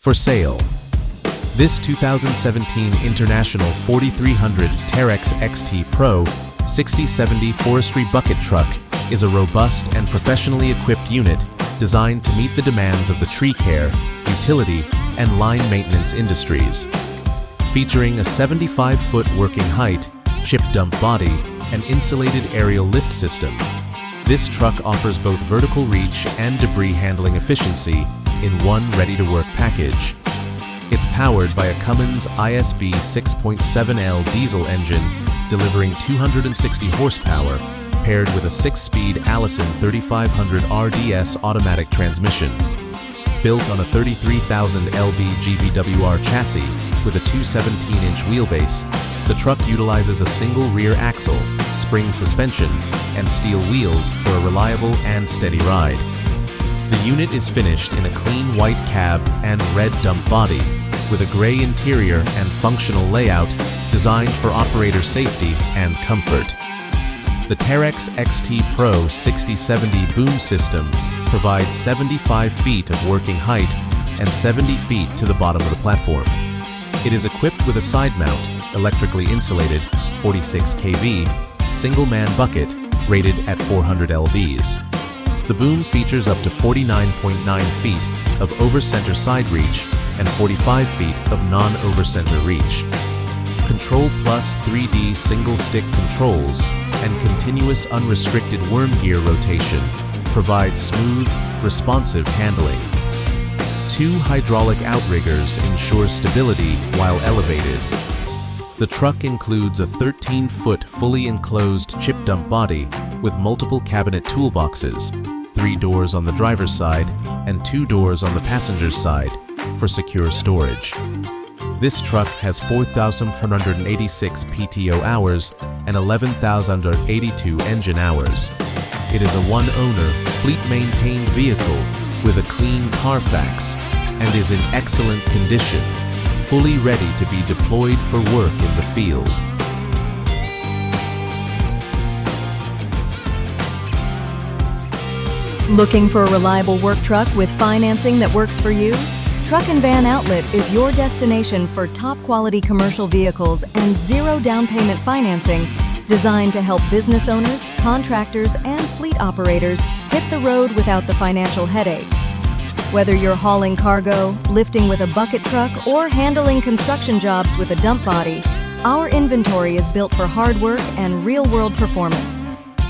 For sale. This 2017 International 4300 Terex XT Pro 60/70 forestry bucket truck is a robust and professionally equipped unit designed to meet the demands of the tree care, utility, and line maintenance industries. Featuring a 75-foot working height, chip dump body, and insulated aerial lift system, this truck offers both vertical reach and debris handling efficiency in one ready-to-work package. It's powered by a Cummins ISB 6.7L diesel engine delivering 260 horsepower paired with a 6-speed Allison 3500 RDS automatic transmission. Built on a 33,000 lb GVWR chassis with a 217-inch wheelbase, the truck utilizes a single rear axle, spring suspension, and steel wheels for a reliable and steady ride. The unit is finished in a clean white cab and red dump body, with a gray interior and functional layout designed for operator safety and comfort. The Terex XT Pro 60/70 boom system provides 75 feet of working height and 70 feet to the bottom of the platform. It is equipped with a side mount, electrically insulated, 46 kV, single-man bucket rated at 400 lbs. The boom features up to 49.9 feet of over-center side reach and 45 feet of non-over-center reach. Control Plus 3D single-stick controls and continuous unrestricted worm gear rotation provide smooth, responsive handling. 2 hydraulic outriggers ensure stability while elevated. The truck includes a 13-foot fully enclosed chip dump body with multiple cabinet toolboxes, 3 doors on the driver's side and 2 doors on the passenger's side for secure storage. This truck has 4,486 PTO hours and 11,082 engine hours. It is a one-owner, fleet-maintained vehicle with a clean Carfax and is in excellent condition, fully ready to be deployed for work in the field. Looking for a reliable work truck with financing that works for you? Truck and Van Outlet is your destination for top-quality commercial vehicles and zero down payment financing designed to help business owners, contractors, and fleet operators hit the road without the financial headache. Whether you're hauling cargo, lifting with a bucket truck, or handling construction jobs with a dump body, our inventory is built for hard work and real-world performance.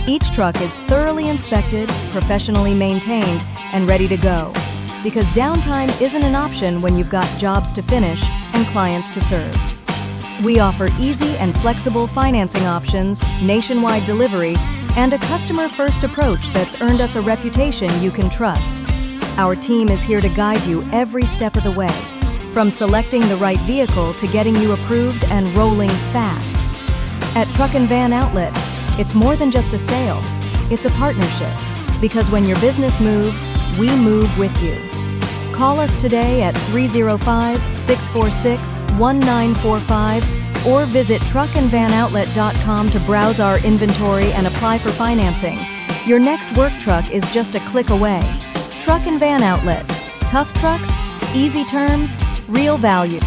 Each truck is thoroughly inspected, professionally maintained, and ready to go. Because downtime isn't an option when you've got jobs to finish and clients to serve. We offer easy and flexible financing options, nationwide delivery, and a customer-first approach that's earned us a reputation you can trust. Our team is here to guide you every step of the way, from selecting the right vehicle to getting you approved and rolling fast. At Truck and Van Outlet, it's more than just a sale, it's a partnership. Because when your business moves, we move with you. Call us today at 305-646-1945 or visit truckandvanoutlet.com to browse our inventory and apply for financing. Your next work truck is just a click away. Truck and Van Outlet. Tough trucks, easy terms, real value.